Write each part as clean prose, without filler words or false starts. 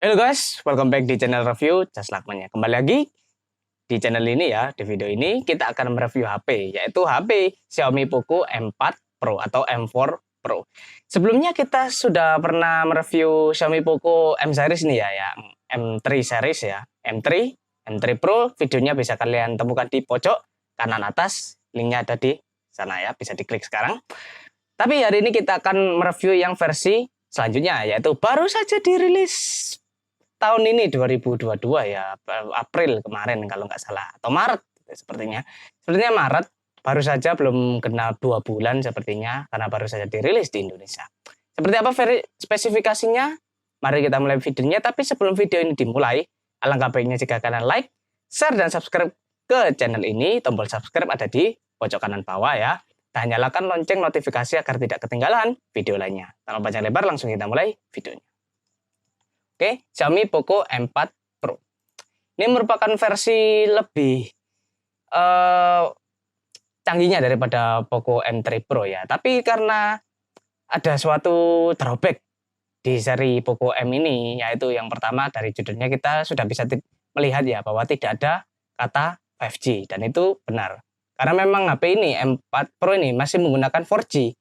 Halo guys, welcome back di channel review Just Lakman ya. Kembali lagi di channel ini ya. Di video ini kita akan mereview HP, yaitu HP Xiaomi Poco M4 Pro atau M4 Pro. Sebelumnya kita sudah pernah mereview Xiaomi Poco M series nih ya, yang M3 series ya. M3 Pro, videonya bisa kalian temukan di pojok kanan atas. Linknya ada di sana ya, bisa diklik sekarang. Tapi hari ini kita akan mereview yang versi selanjutnya, yaitu baru saja dirilis tahun ini 2022 ya, April kemarin kalau nggak salah, atau Maret sepertinya Maret, baru saja, belum kenal 2 bulan sepertinya, karena baru saja dirilis di Indonesia. Seperti apa spesifikasinya? Mari kita mulai videonya. Tapi sebelum video ini dimulai, alangkah baiknya jika kalian like, share, dan subscribe ke channel ini. Tombol subscribe ada di pojok kanan bawah ya, dan nyalakan lonceng notifikasi agar tidak ketinggalan video lainnya. Tanpa panjang lebar, langsung kita mulai videonya. Oke, Xiaomi Poco M4 Pro. Ini merupakan versi lebih canggihnya daripada Poco M3 Pro ya. Tapi karena ada suatu drawback di seri Poco M ini, yaitu yang pertama dari judulnya kita sudah bisa melihat ya bahwa tidak ada kata 5G, dan itu benar. Karena memang HP ini M4 Pro ini masih menggunakan 4G,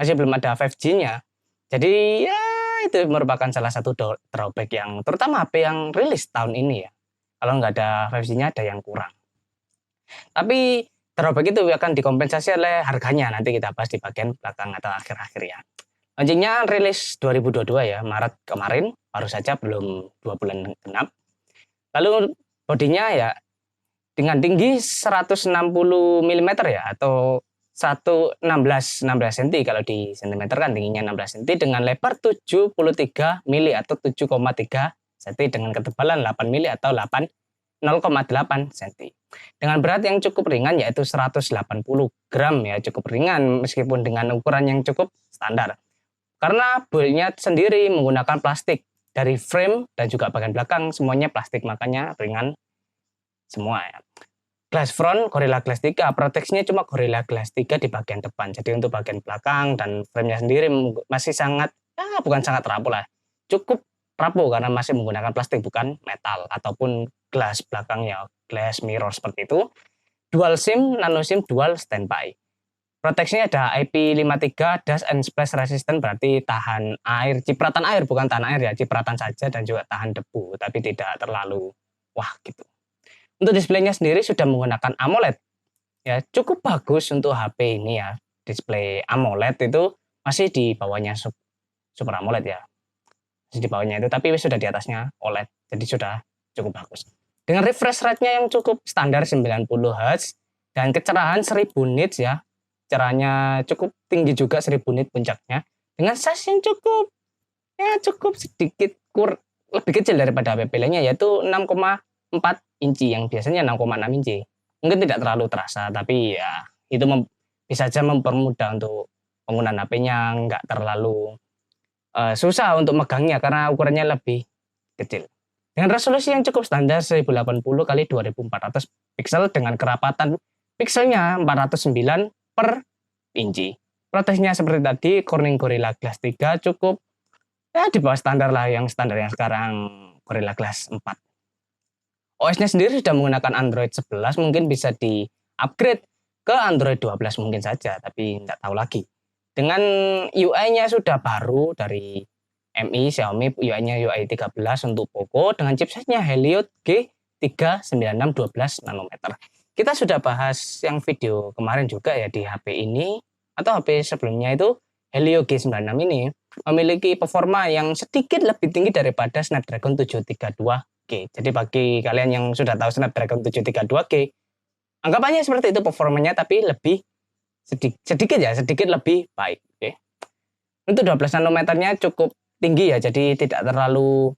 masih belum ada 5G-nya. Jadi ya itu merupakan salah satu drawback yang terutama HP yang rilis tahun ini ya. Kalau nggak ada 5G-nya ada yang kurang. Tapi drawback itu akan dikompensasi oleh harganya. Nanti kita bahas di bagian belakang atau akhir-akhir ya. Launchingnya rilis 2022 ya, Maret kemarin, baru saja, belum 2 bulan genap. Lalu bodinya ya dengan tinggi 160 mm ya, atau 16 cm, kalau di cm kan tingginya 16 cm, dengan lebar 73 mm atau 7,3 cm, dengan ketebalan 8 mm atau 0,8 cm. Dengan berat yang cukup ringan yaitu 180 gram ya, cukup ringan meskipun dengan ukuran yang cukup standar. Karena buildnya sendiri menggunakan plastik, dari frame dan juga bagian belakang semuanya plastik, makanya ringan semua ya. Glass front Gorilla Glass 3, proteksinya cuma Gorilla Glass 3 di bagian depan. Jadi untuk bagian belakang dan frame-nya sendiri masih sangat, bukan sangat rapuh lah, cukup rapuh karena masih menggunakan plastik bukan metal ataupun glass belakangnya, glass mirror seperti itu. Dual SIM, nano SIM, dual standby. Proteksinya ada IP53 dust and splash resistant, berarti tahan air, cipratan air, bukan tahan air ya, cipratan saja, dan juga tahan debu, tapi tidak terlalu wah gitu. Untuk displaynya sendiri sudah menggunakan AMOLED ya, cukup bagus untuk HP ini ya. Display AMOLED itu masih di bawahnya Super AMOLED ya, masih di bawahnya itu, tapi sudah di atasnya OLED, jadi sudah cukup bagus. Dengan refresh rate-nya yang cukup standar 90 Hz dan kecerahan 1000 nits ya, cerahannya cukup tinggi juga, 1000 nit puncaknya, dengan size yang cukup sedikit lebih kecil daripada HP lainnya, yaitu 6,4 inci yang biasanya 6,6 inci. Mungkin tidak terlalu terasa, tapi ya itu bisa saja mempermudah untuk penggunaan HP-nya, nggak terlalu susah untuk megangnya karena ukurannya lebih kecil. Dengan resolusi yang cukup standar 1080 x 2400 pixel dengan kerapatan pixelnya 409 per inci. Proteksinya seperti tadi, Corning Gorilla Glass 3 cukup ya di bawah standar lah, yang standar yang sekarang Gorilla Glass 4. OS-nya sendiri sudah menggunakan Android 11, mungkin bisa di-upgrade ke Android 12 mungkin saja, tapi tidak tahu lagi. Dengan UI-nya sudah baru dari Xiaomi, UI-nya UI 13 untuk Poco, dengan chipsetnya Helio G396 12 nanometer. Kita sudah bahas yang video kemarin juga ya di HP ini, atau HP sebelumnya itu, Helio G96 ini memiliki performa yang sedikit lebih tinggi daripada Snapdragon 732G. Jadi bagi kalian yang sudah tahu Snapdragon 732G, anggapannya seperti itu performanya, tapi lebih sedikit lebih baik. Oke. Untuk 12 nanometernya cukup tinggi ya, jadi tidak terlalu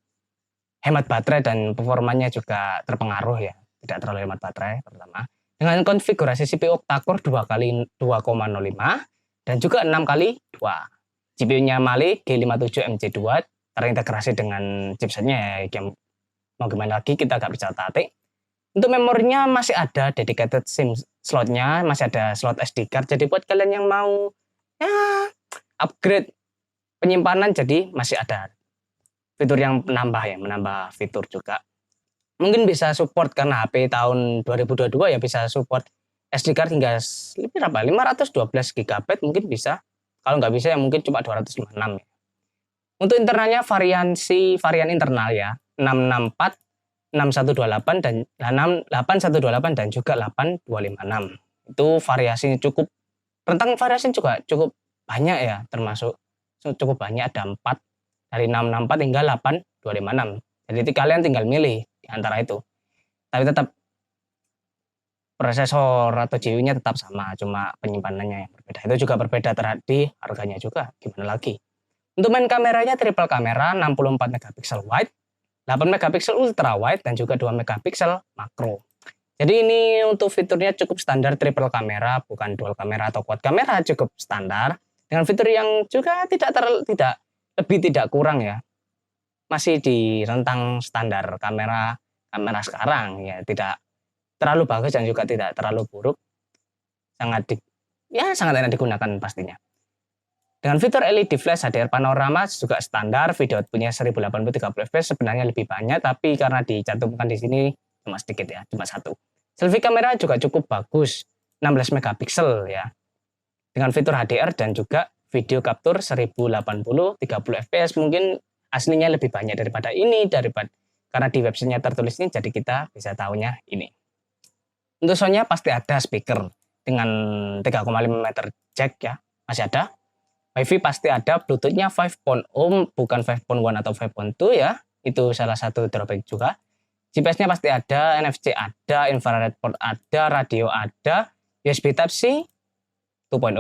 hemat baterai dan performanya juga terpengaruh ya, tidak terlalu hemat baterai pertama. Dengan konfigurasi CPU octa-core 2x2,05 dan juga 6x2. GPU-nya Mali G57MC2 terintegrasi dengan chipsetnya ya, mau gimana lagi, kita nggak bisa tatik. Untuk memorinya masih ada dedicated SIM slotnya, masih ada slot SD card. Jadi buat kalian yang mau ya upgrade penyimpanan, jadi masih ada fitur yang menambah fitur juga. Mungkin bisa support karena HP tahun 2022 ya bisa support SD card hingga berapa? 512 GB mungkin bisa. Kalau nggak bisa ya mungkin cuma 256 ya. Untuk internalnya varian internal ya 664, 6128 dan 8128 dan juga 8256. Itu variasi cukup rentang variasi juga cukup banyak ya, termasuk cukup banyak, ada 4 dari 664 hingga 8256. Jadi kalian tinggal milih di antara itu. Tapi tetap prosesor atau GPU-nya tetap sama, cuma penyimpanannya yang berbeda. Itu juga berbeda di harganya juga. Gimana lagi? Untuk main kameranya triple kamera 64 megapiksel wide, 8 megapiksel ultra wide dan juga 2 megapiksel makro. Jadi ini untuk fiturnya cukup standar triple kamera, bukan dual kamera atau quad kamera, cukup standar dengan fitur yang juga tidak kurang ya. Masih di rentang standar kamera sekarang ya, tidak terlalu bagus dan juga tidak terlalu buruk. Sangat enak digunakan pastinya. Dengan fitur LED flash HDR panorama juga standar, video outputnya 1080 30 fps sebenarnya lebih banyak, tapi karena dicantumkan di sini cuma sedikit ya, cuma satu. Selfie kamera juga cukup bagus, 16 megapiksel ya. Dengan fitur HDR dan juga video capture 1080 30 fps, mungkin aslinya lebih banyak daripada ini, karena di websitenya tertulis ini, jadi kita bisa tahunya ini. Untuk soundnya pasti ada speaker dengan 3,5 meter jack ya, masih ada. Wi-Fi pasti ada, Bluetooth-nya 5.0 bukan 5.1 atau 5.2 ya. Itu salah satu drawback juga. GPS-nya pasti ada, NFC ada, infrared port ada, radio ada, USB Type-C 2.0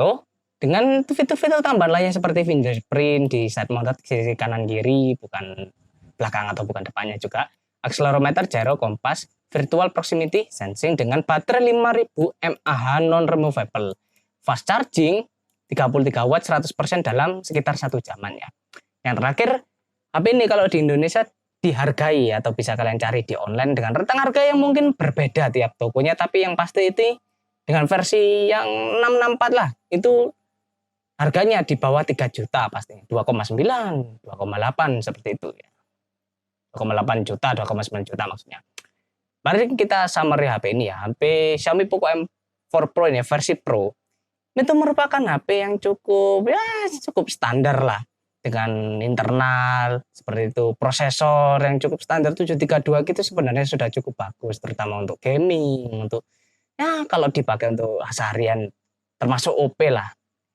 dengan fitur-fitur tambahan lainnya seperti fingerprint di side mounted sisi kanan kiri, bukan belakang atau bukan depannya juga. Accelerometer, gyro, kompas, virtual proximity sensing dengan baterai 5000 mAh non removable. Fast charging 33 watt 100% dalam sekitar 1 jaman ya. Yang terakhir, HP ini kalau di Indonesia dihargai atau bisa kalian cari di online dengan rentang harga yang mungkin berbeda tiap tokonya, tapi yang pasti itu dengan versi yang 664 lah, itu harganya di bawah 3 juta pastinya, 2,9, 2,8 seperti itu ya. 2,8 juta, 2,9 juta maksudnya. Mari kita summary HP ini ya. HP Xiaomi Poco M4 Pro ini versi Pro itu merupakan HP yang cukup standar lah, dengan internal seperti itu, prosesor yang cukup standar 732 gitu sebenarnya sudah cukup bagus, terutama untuk gaming, untuk ya kalau dipakai untuk seharian termasuk OP lah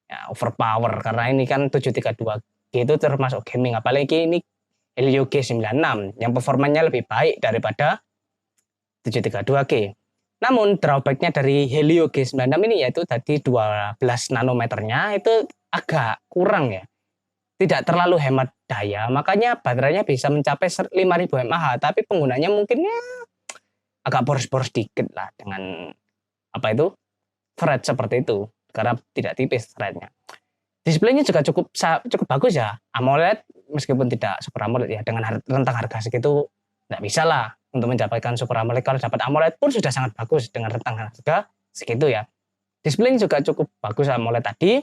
ya, overpower, karena ini kan 732G itu termasuk gaming, apalagi ini Helio G96 yang performanya lebih baik daripada 732G. Namun drawbacknya dari Helio G96 ini yaitu tadi 12 nanometernya itu agak kurang ya. Tidak terlalu hemat daya, makanya baterainya bisa mencapai 5000 mAh, tapi penggunanya mungkin ya agak boros-boros dikit lah dengan thread seperti itu, karena tidak tipis threadnya. Displaynya juga cukup bagus ya, AMOLED meskipun tidak Super AMOLED ya, dengan rentang harga segitu nggak bisa lah untuk mendapatkan Super AMOLED. Kalau dapat AMOLED pun sudah sangat bagus dengan rentang harga segitu ya. Displaynya juga cukup bagus AMOLED tadi.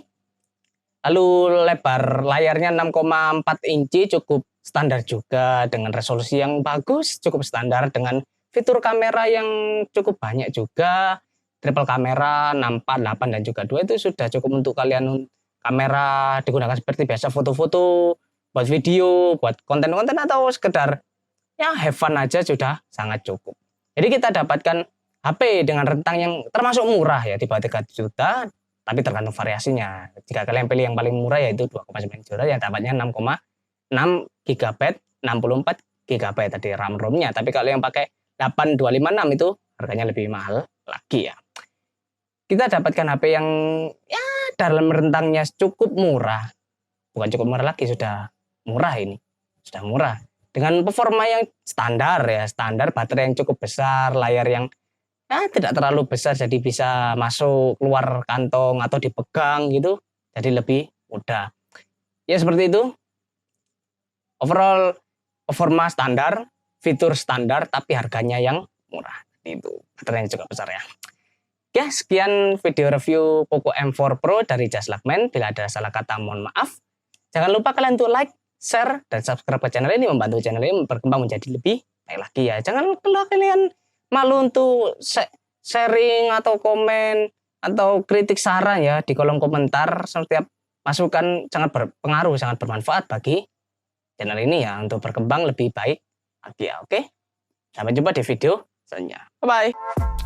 Lalu lebar layarnya 6,4 inci cukup standar juga, dengan resolusi yang bagus, cukup standar, dengan fitur kamera yang cukup banyak juga. Triple kamera 64, 8 dan juga 2 itu sudah cukup untuk kalian kamera digunakan seperti biasa, foto-foto, buat video, buat konten-konten atau sekedar ya have fun aja sudah sangat cukup. Jadi kita dapatkan HP dengan rentang yang termasuk murah ya, di bawah 3 juta, tapi tergantung variasinya. Jika kalian pilih yang paling murah yaitu 2,9 juta yang dapatnya 6,6 GB, 64 GB tadi RAM-ROM-nya. Tapi kalau yang pakai 8256 itu harganya lebih mahal lagi ya. Kita dapatkan HP yang ya dalam rentangnya cukup murah. Bukan cukup murah lagi, sudah murah ini. Sudah murah. Dengan performa yang standar ya, standar, baterai yang cukup besar, layar yang tidak terlalu besar, jadi bisa masuk keluar kantong atau dipegang gitu, jadi lebih mudah. Ya seperti itu. Overall performa standar, fitur standar, tapi harganya yang murah. Itu baterainya juga besar ya. Oke, sekian video review Poco M4 Pro dari Just Lukman. Bila ada salah kata mohon maaf. Jangan lupa kalian untuk like, share, dan subscribe ke channel ini, membantu channel ini berkembang menjadi lebih baik lagi ya. Jangan kalian malu untuk sharing atau komen atau kritik saran ya di kolom komentar. Setiap masukan sangat berpengaruh, sangat bermanfaat bagi channel ini ya untuk berkembang lebih baik lagi ya. Oke, sampai jumpa di video selanjutnya. Bye bye.